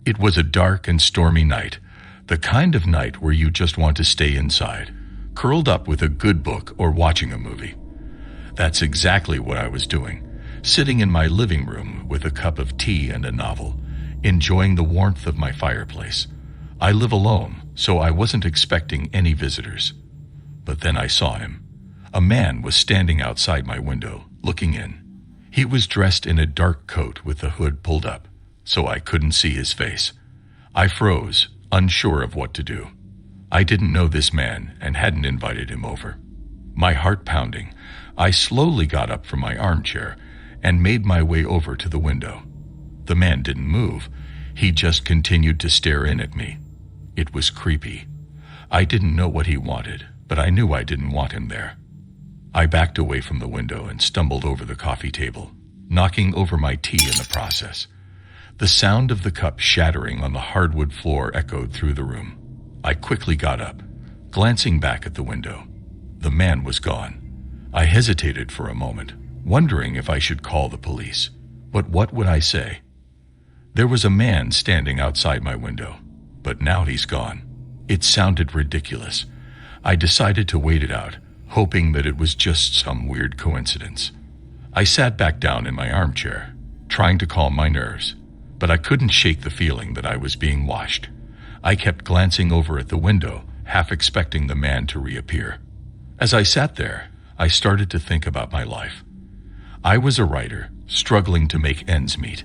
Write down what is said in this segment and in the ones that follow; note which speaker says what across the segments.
Speaker 1: It was a dark and stormy night, the kind of night where you just want to stay inside, curled up with a good book or watching a movie. That's exactly what I was doing, sitting in my living room with a cup of tea and a novel, enjoying the warmth of my fireplace. I live alone, so I wasn't expecting any visitors. But then I saw him. A man was standing outside my window, looking in. He was dressed in a dark coat with the hood pulled up, so I couldn't see his face. I froze, unsure of what to do. I didn't know this man and hadn't invited him over. My heart pounding, I slowly got up from my armchair and made my way over to the window. The man didn't move. He just continued to stare in at me. It was creepy. I didn't know what he wanted, but I knew I didn't want him there. I backed away from the window and stumbled over the coffee table, knocking over my tea in the process. The sound of the cup shattering on the hardwood floor echoed through the room. I quickly got up, glancing back at the window. The man was gone. I hesitated for a moment, wondering if I should call the police. But what would I say? There was a man standing outside my window, but now he's gone. It sounded ridiculous. I decided to wait it out, hoping that it was just some weird coincidence. I sat back down in my armchair, trying to calm my nerves, but I couldn't shake the feeling that I was being watched. I kept glancing over at the window, half expecting the man to reappear. As I sat there, I started to think about my life. I was a writer, struggling to make ends meet.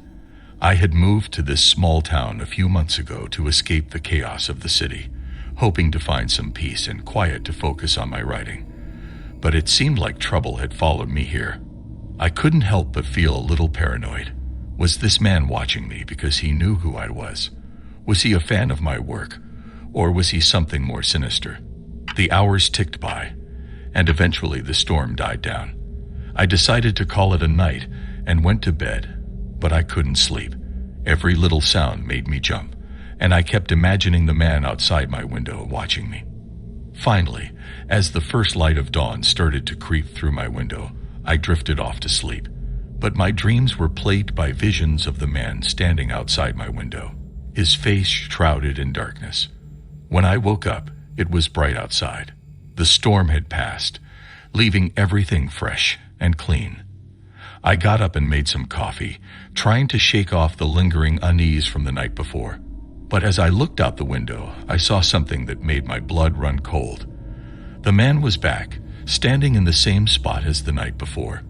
Speaker 1: I had moved to this small town a few months ago to escape the chaos of the city, hoping to find some peace and quiet to focus on my writing. But it seemed like trouble had followed me here. I couldn't help but feel a little paranoid. Was this man watching me because he knew who I was? Was he a fan of my work, or was he something more sinister? The hours ticked by, and eventually the storm died down. I decided to call it a night and went to bed, but I couldn't sleep. Every little sound made me jump, and I kept imagining the man outside my window watching me. Finally, as the first light of dawn started to creep through my window, I drifted off to sleep. But my dreams were plagued by visions of the man standing outside my window, his face shrouded in darkness. When I woke up, it was bright outside. The storm had passed, leaving everything fresh and clean. I got up and made some coffee, trying to shake off the lingering unease from the night before. But as I looked out the window, I saw something that made my blood run cold. The man was back, standing in the same spot as the night before.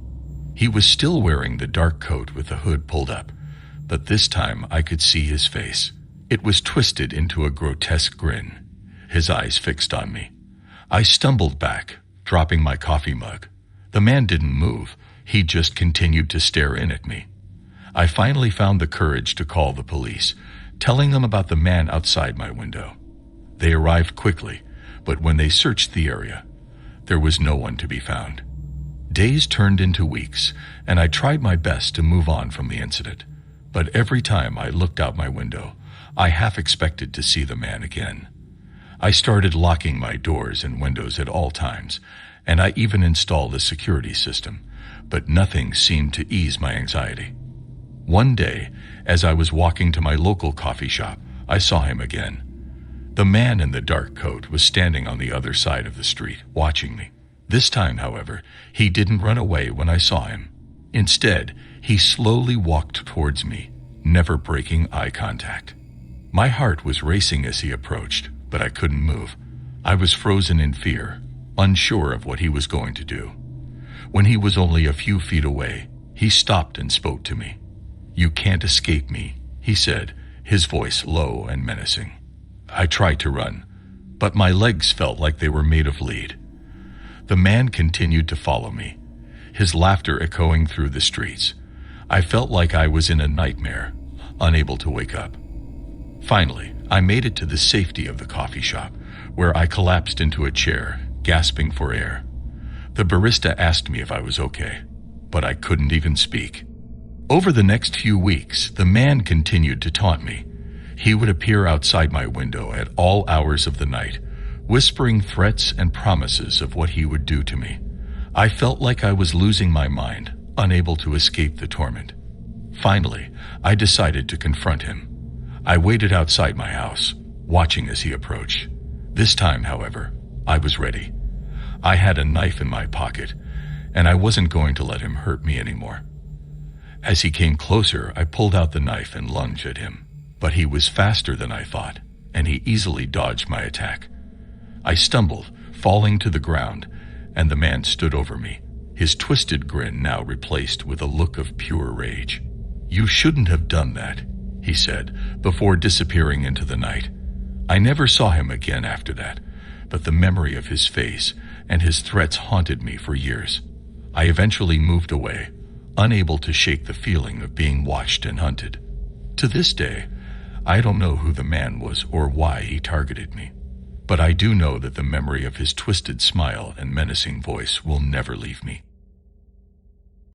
Speaker 1: He was still wearing the dark coat with the hood pulled up, but this time I could see his face. It was twisted into a grotesque grin, his eyes fixed on me. I stumbled back, dropping my coffee mug. The man didn't move. He just continued to stare in at me. I finally found the courage to call the police, telling them about the man outside my window. They arrived quickly, but when they searched the area, there was no one to be found. Days turned into weeks, and I tried my best to move on from the incident. But every time I looked out my window, I half expected to see the man again. I started locking my doors and windows at all times, and I even installed a security system, but nothing seemed to ease my anxiety. One day, as I was walking to my local coffee shop, I saw him again. The man in the dark coat was standing on the other side of the street, watching me. This time, however, he didn't run away when I saw him. Instead, he slowly walked towards me, never breaking eye contact. My heart was racing as he approached, but I couldn't move. I was frozen in fear, unsure of what he was going to do. When he was only a few feet away, he stopped and spoke to me. "You can't escape me," he said, his voice low and menacing. I tried to run, but my legs felt like they were made of lead. The man continued to follow me, his laughter echoing through the streets. I felt like I was in a nightmare, unable to wake up. Finally, I made it to the safety of the coffee shop, where I collapsed into a chair, gasping for air. The barista asked me if I was okay, but I couldn't even speak. Over the next few weeks, the man continued to taunt me. He would appear outside my window at all hours of the night, whispering threats and promises of what he would do to me. I felt like I was losing my mind, unable to escape the torment. Finally, I decided to confront him. I waited outside my house, watching as he approached. This time, however, I was ready. I had a knife in my pocket, and I wasn't going to let him hurt me anymore. As he came closer, I pulled out the knife and lunged at him. But he was faster than I thought, and he easily dodged my attack. I stumbled, falling to the ground, and the man stood over me, his twisted grin now replaced with a look of pure rage. "You shouldn't have done that," he said, before disappearing into the night. I never saw him again after that, but the memory of his face and his threats haunted me for years. I eventually moved away, unable to shake the feeling of being watched and hunted. To this day, I don't know who the man was or why he targeted me, but I do know that the memory of his twisted smile and menacing voice will never leave me.